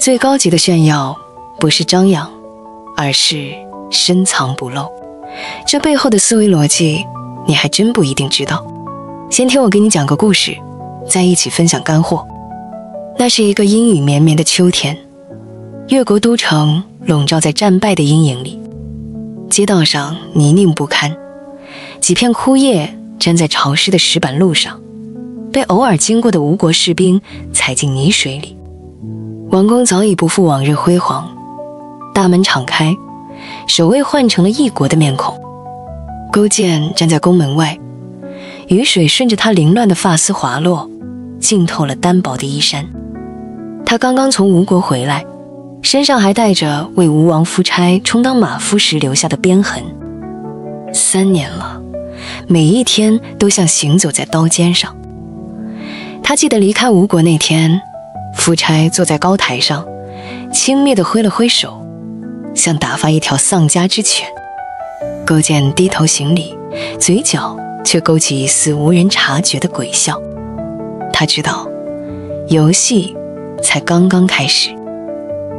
最高級的炫耀不是張揚，而是深藏不露。這背後的思維邏輯，你還真不一定知道。先聽我給你講個故事，再一起分享乾貨。那是一個陰雨綿綿的秋天，越國都城籠罩在戰敗的陰影裡，街道上泥濘不堪，幾片枯葉粘在潮濕的石板路上，被偶爾經過的吳國士兵踩進泥水裡。王宮早已不復往日輝煌，大門敞開，守衛換成了異國的面孔。勾踐站在宮門外，雨水順着他凌亂的髮絲滑落，浸透了單薄的衣衫。他剛剛從吳國回來，身上還帶着為吳王夫差充當馬夫時留下的鞭痕。3年了，每一天都像行走在刀尖上。他記得離開吳國那天，夫差坐在高台上，輕蔑地揮了揮手，像打發一條喪家之犬。勾踐低頭行禮，嘴角卻勾起一絲無人察覺的詭笑。他知道，遊戲才剛剛開始。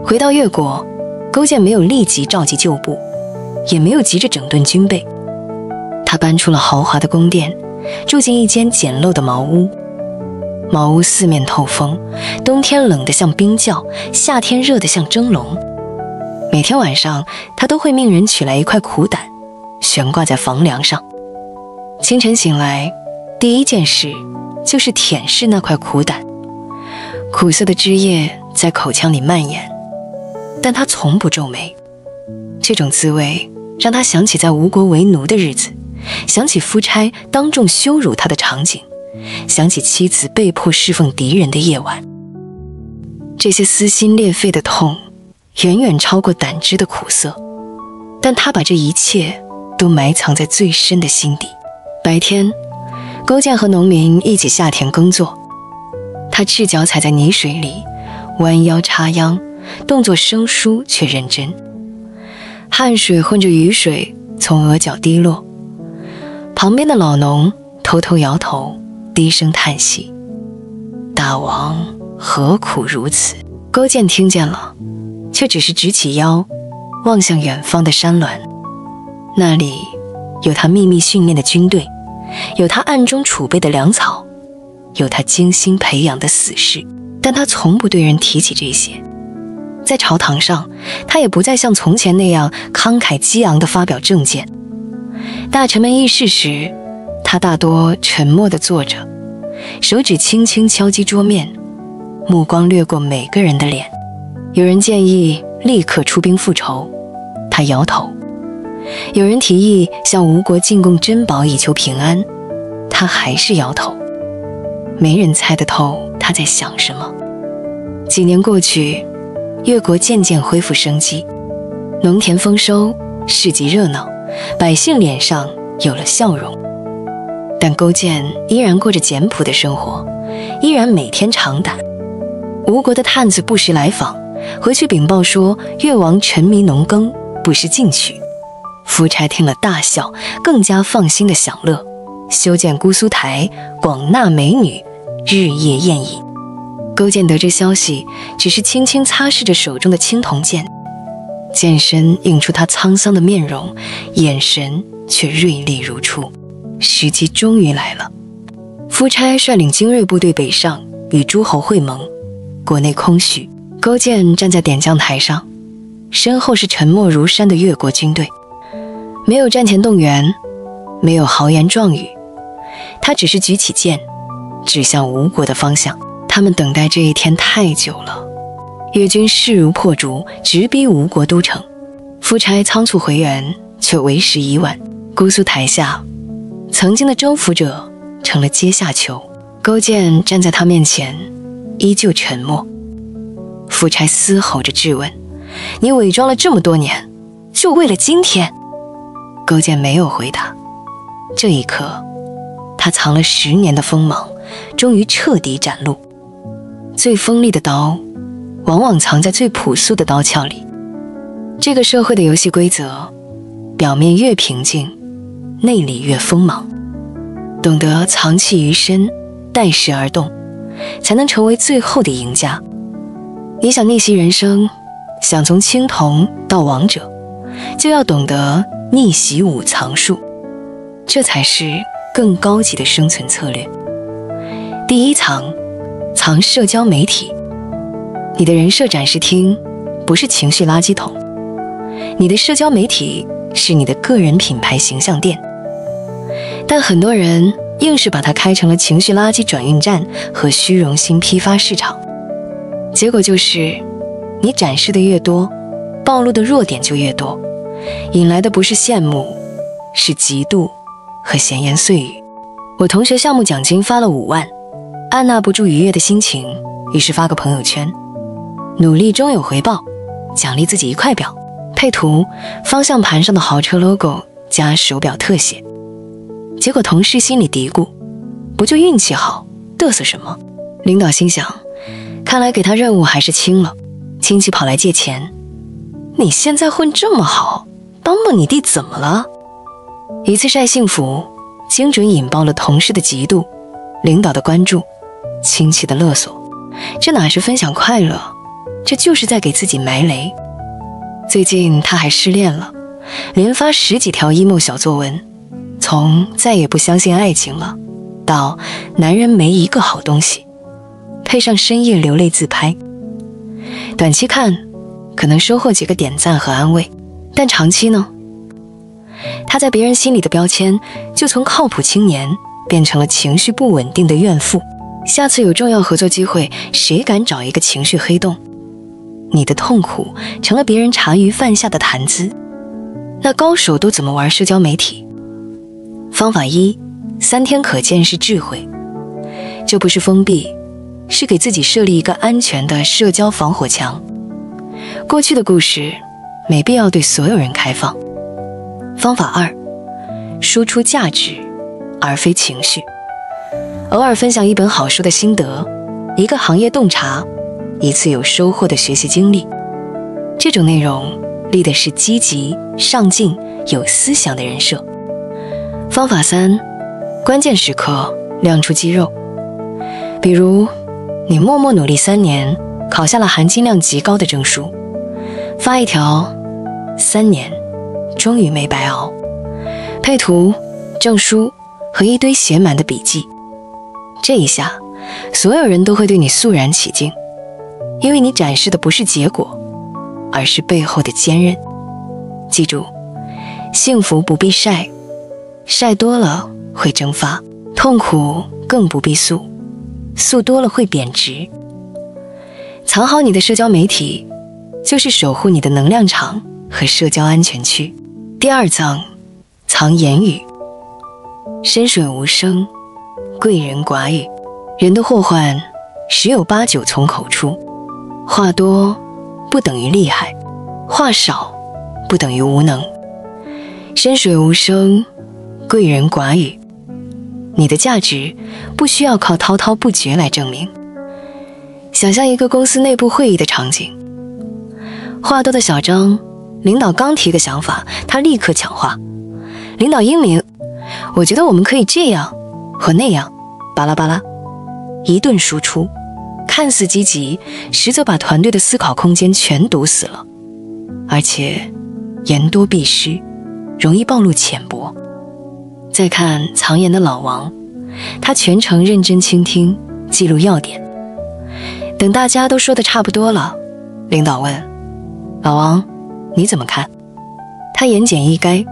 回到越國，勾踐沒有立即召集舊部，也沒有急着整頓軍備。他搬出了豪華的宮殿，住進一間簡陋的茅屋。茅屋四面透風，冬天冷得像冰窖，夏天熱得像蒸籠。每天晚上，他都会命人取來一塊苦膽，懸掛在房梁上。清晨醒來，第一件事就是舔舐那塊苦膽。苦澀的汁液在口腔裡蔓延，但他從不皺眉。這種滋味讓他想起在吳國為奴的日子，想起夫差當眾羞辱他的場景，想起妻子被迫侍奉敵人的夜晚。這些撕心裂肺的痛遠遠超過膽汁的苦澀，但他把這一切都埋藏在最深的心底。白天，勾踐和農民一起下田耕作，他赤腳踩在泥水裡，彎腰插秧，動作生疏卻認真。汗水混着雨水從額角滴落，旁邊的老農偷偷搖頭，低聲嘆息：大王何苦如此？勾踐聽見了，卻只是直起腰，望向遠方的山巒。那裡有他秘密訓練的軍隊，有他暗中儲備的糧草，有他精心培養的死士，但他從不對人提起這些。在朝堂上，他也不再像從前那樣慷慨激昂地發表政見。大臣們議事時，他大多沉默地坐着，手指輕輕敲擊桌面，目光掠過每個人的臉。有人建議立刻出兵復仇，他搖頭；有人提議向吳國進貢珍寶以求平安，他還是搖頭。沒人猜得透他在想什麼。幾年過去，越國漸漸恢復生機，農田豐收，市集熱鬧，百姓臉上有了笑容。但勾踐依然過着簡樸的生活，依然每天長膽。吳國的探子不時來訪，回去稟報說越王沉迷農耕，不思進取。夫差聽了大笑，更加放心地享樂，修建姑蘇台，廣納美女，日夜宴飲。勾踐得知消息，只是輕輕擦拭着手中的青銅劍，劍身映出他滄桑的面容，眼神卻銳利如初。時機終於來了，夫差率領精銳部隊北上，與諸侯會盟。國內空虛，勾踐站在點將台上，身後是沉默如山的越國軍隊。沒有戰前動員，沒有豪言壯語，他只是舉起劍，指向吳國的方向。他們等待這一天太久了。越軍勢如破竹，直逼吳國都城。夫差倉促回援，卻為時已晚。姑蘇台下，曾經的征服者成了階下囚。勾踐站在他面前，依舊沉默。夫差嘶吼着質問：你偽裝了這麼多年，就為了今天？勾踐沒有回答。這一刻，他藏了10年的鋒芒，終於徹底展露。最鋒利的刀，往往藏在最樸素的刀鞘裡。這個社會的遊戲規則，表面越平靜，內裡越鋒芒。懂得藏氣於身，待時而動，才能成為最後的贏家。你想逆襲人生，想從青銅到王者，就要懂得逆襲5藏術，這才是更高級的生存策略。第一藏，藏社交媒體。你的人設展示廳不是情緒垃圾桶，你的社交媒體是你的個人品牌形象店。但很多人硬是把它開成了情緒垃圾轉運站和虛榮心批發市場，結果就是你展示的越多，暴露的弱點就越多，引來的不是羨慕，是嫉妒和閒言碎語。我同學項目獎金發了5萬，按捺不住愉悅的心情，於是發個朋友圈，努力終有回報，獎勵自己1塊表，配圖方向盤上的豪車 logo 加手表特寫。結果同事心裡嘀咕，不就運氣好，嘚瑟什麼？領導心想，看來給他任務還是輕了。親戚跑來借錢，你現在混這麼好，幫幫你弟怎麼了？一次曬幸福，精準引爆了同事的嫉妒，領導的關注，親戚的勒索。這哪是分享快樂，這就是在給自己埋雷。最近他還失戀了，連發10幾條 emo 小作文，從再也不相信愛情了到男人沒一個好東西，配上深夜流淚自拍。短期看可能收穫幾個點讚和安慰，但長期呢，他在別人心裡的標籤就從靠譜青年變成了情緒不穩定的怨婦。下次有重要合作機會，誰敢找一個情緒黑洞？你的痛苦成了別人茶餘飯下的談資。那高手都怎麼玩社交媒體？方法1，3天可見是智慧。這不是封閉，是給自己設立一個安全的社交防火牆。過去的故事沒必要對所有人開放。方法2，輸出價值而非情緒。偶爾分享一本好書的心得，一個行業洞察，一次有收穫的學習經歷，這種內容立的是積極、上進、有思想的人設。方法3，關鍵時刻亮出肌肉。比如你默默努力3年，考下了含金量極高的證書，發一條3年終於沒白熬，配圖、證書和一堆寫滿的筆記。這一下所有人都會對你肅然起敬，因為你展示的不是結果，而是背後的堅韌。記住，幸福不必曬，曬多了會蒸發；痛苦更不必訴，訴多了會貶值。藏好你的社交媒體，就是守護你的能量場和社交安全區。第2藏，藏言語。深水無聲，貴人寡語。人的禍患十有八九從口出，話多不等於厲害，話少不等於無能。深水無聲，貴人寡語。你的價值不需要靠滔滔不絕來證明。想象一個公司內部會議的場景，話多的小張，領導剛提個想法，他立刻搶話。領導英明，我覺得我們可以這樣或那樣，巴拉巴拉，一頓輸出，看似積極，實則把團隊的思考空間全堵死了。而且言多必失，容易暴露淺薄。再看藏言的老王，他全程認真傾聽，記錄要點。等大家都說得差不多了，領導問老王你怎麼看？他言簡意賅，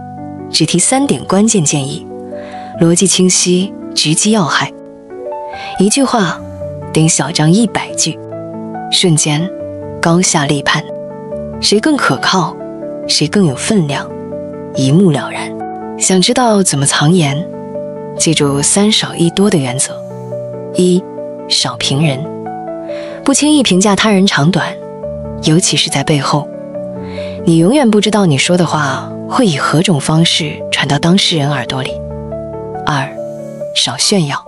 只提3點關鍵建議，邏輯清晰，直擊要害。一句話頂小張100句，瞬間高下立判，誰更可靠，誰更有分量，一目了然。想知道怎麼藏言？記住3少1多的原則。1，少評人，不輕易評價他人長短，尤其是在背後。你永遠不知道你說的話會以何種方式傳到當事人耳朵裡。2，少炫耀，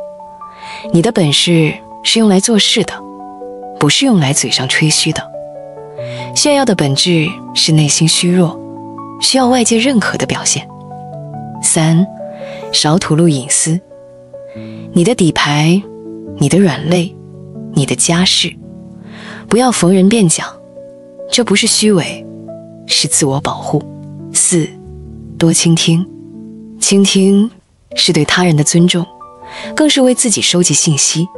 你的本事是用來做事的，不是用來嘴上吹噓的。炫耀的本質是內心虛弱，需要外界認可的表現。3，少吐露隱私，你的底牌，你的軟肋，你的家事，不要逢人便講，這不是虛偽，是自我保護。4. 多傾聽。傾聽是對他人的尊重，更是為自己收集信息。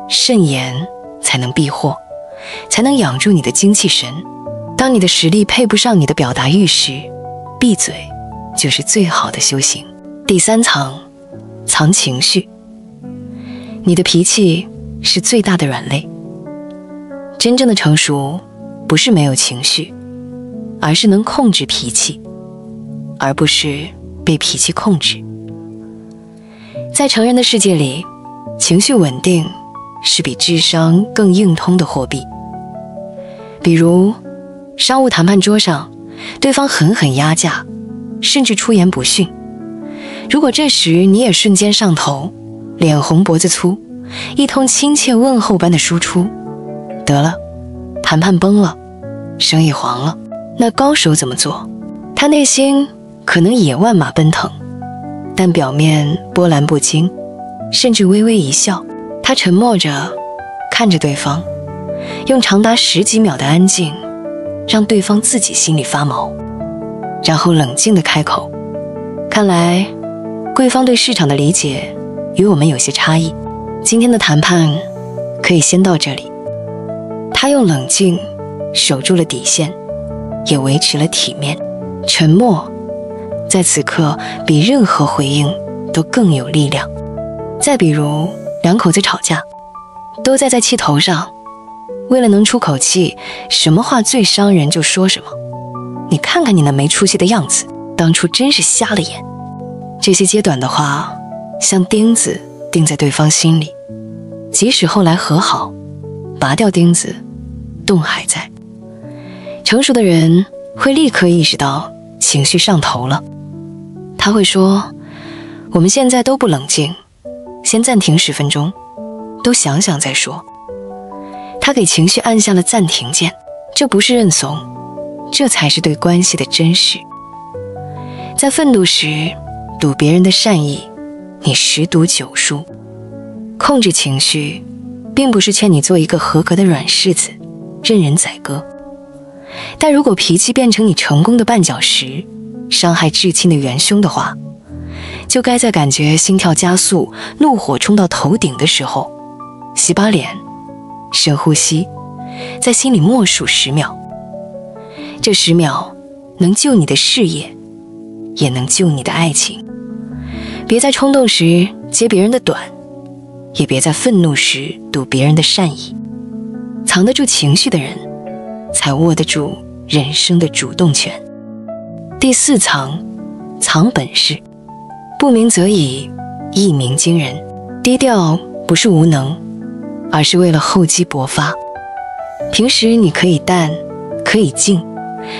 慎言才能避禍，才能養住你的精氣神。當你的實力配不上你的表達欲時，閉嘴就是最好的修行。第3層，藏情緒。你的脾氣是最大的軟肋。真正的成熟不是沒有情緒，而是能控制脾氣，而不是被脾氣控制。在成人的世界裡，情緒穩定是比智商更硬通的貨幣。比如商務談判桌上，對方狠狠壓價，甚至出言不遜，如果這時你也瞬間上頭，臉紅脖子粗，一通親切問候般的輸出，得了，談判崩了，生意黃了。那高手怎麼做？他內心可能也萬馬奔騰，但表面波瀾不驚，甚至微微一笑。他沉默着看着對方，用長達10幾秒的安靜讓對方自己心裡發毛，然後冷靜地開口。看來貴方對市場的理解與我們有些差異，今天的談判可以先到這裡。他用冷靜守住了底線，也維持了體面。沉默在此刻比任何回應都更有力量。再比如两口子吵架，都在气头上，為了能出口氣，什麼話最傷人就說什麼。你看看你那沒出息的樣子，當初真是瞎了眼。這些揭短的話像釘子釘在對方心裡，即使後來和好，拔掉釘子，洞還在。成熟的人會立刻意識到情緒上頭了，他會說，我們現在都不冷靜，先暫停10分鐘，都想想再說。他給情緒按下了暫停鍵，這不是認慫，這才是對關係的真實。在憤怒時賭別人的善意，你10賭9輸。控制情緒並不是勸你做一個合格的軟柿子，任人宰割。但如果脾氣變成你成功的絆腳石，傷害至親的元兇的話，就該在感覺心跳加速，怒火衝到頭頂的時候，洗把臉，深呼吸，在心裡默數10秒。這10秒能救你的事業，也能救你的愛情。別在衝動時揭別人的短，也別在憤怒時賭別人的善意。藏得住情緒的人，才握得住人生的主動權。第4層，藏本事。不鳴則已，一鳴驚人。低調不是無能，而是為了厚積薄發。平時你可以淡，可以靜，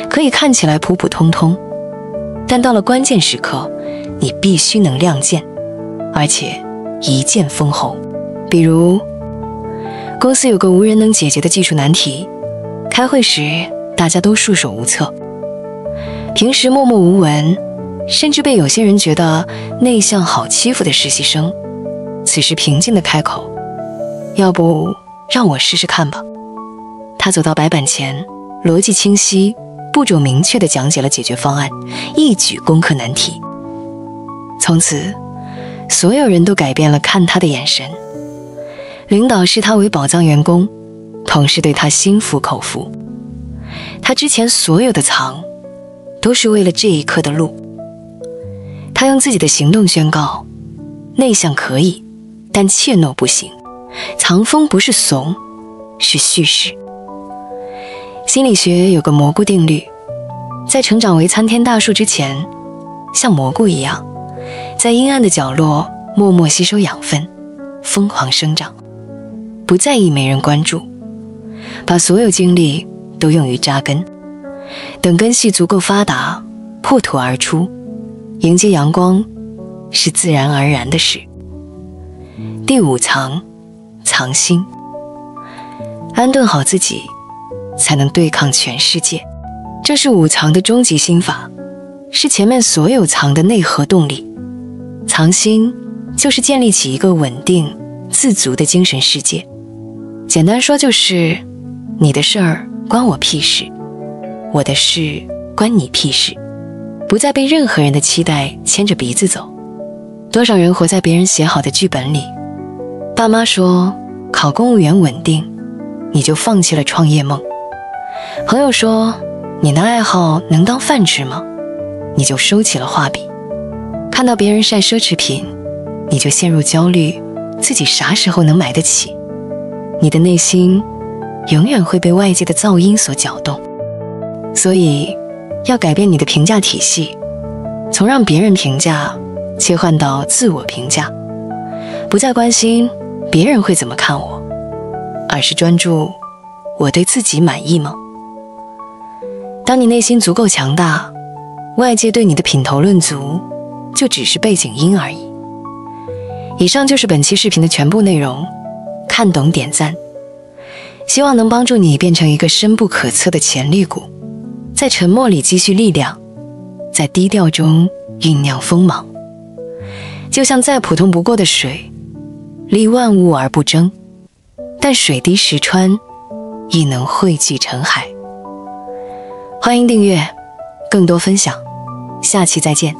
可以看起來普普通通，但到了關鍵時刻，你必須能亮劍，而且一劍封喉。比如公司有個無人能解決的技術難題，開會時大家都束手無策。平時默默無聞，甚至被有些人覺得內向好欺負的實習生，此時平靜地開口，要不讓我試試看吧。他走到白板前，邏輯清晰，步驟明確地講解了解決方案，一舉攻克難題。從此所有人都改變了看他的眼神，領導視他為寶藏員工，同事對他心服口服。他之前所有的藏，都是為了這一刻的路。他用自己的行動宣告，內向可以，但怯懦不行。藏鋒不是慫，是蓄勢。心理學有個蘑菇定律，在成長為參天大樹之前，像蘑菇一樣，在陰暗的角落默默吸收養分，瘋狂生長，不在意沒人關注，把所有精力都用於扎根，等根系足夠發達，破土而出，迎接陽光是自然而然的事。第5層，藏心。安頓好自己，才能對抗全世界。這是5藏的終極心法，是前面所有藏的內核動力。藏心就是建立起一個穩定自足的精神世界。簡單說就是，你的事兒關我屁事，我的事關你屁事，不再被任何人的期待牽着鼻子走。多少人活在別人寫好的劇本裡，爸媽說考公務員穩定，你就放棄了創業夢；朋友說你的愛好能當飯吃嗎？你就收起了畫筆；看到別人曬奢侈品，你就陷入焦慮，自己啥時候能買得起？你的內心永遠會被外界的噪音所攪動。所以要改變你的評價體系，從讓別人評價切換到自我評價，不再關心別人會怎麼看我，而是專注我對自己滿意嗎？當你內心足夠強大，外界對你的品頭論足就只是背景音而已。以上就是本期視頻的全部內容，看懂點讚，希望能幫助你變成一個深不可測的潛力股，在沉默裡積蓄力量，在低調中醞釀鋒芒。就像再普通不過的水，利萬物而不爭，但水滴石穿，亦能匯聚成海。歡迎訂閱，更多分享，下期再見。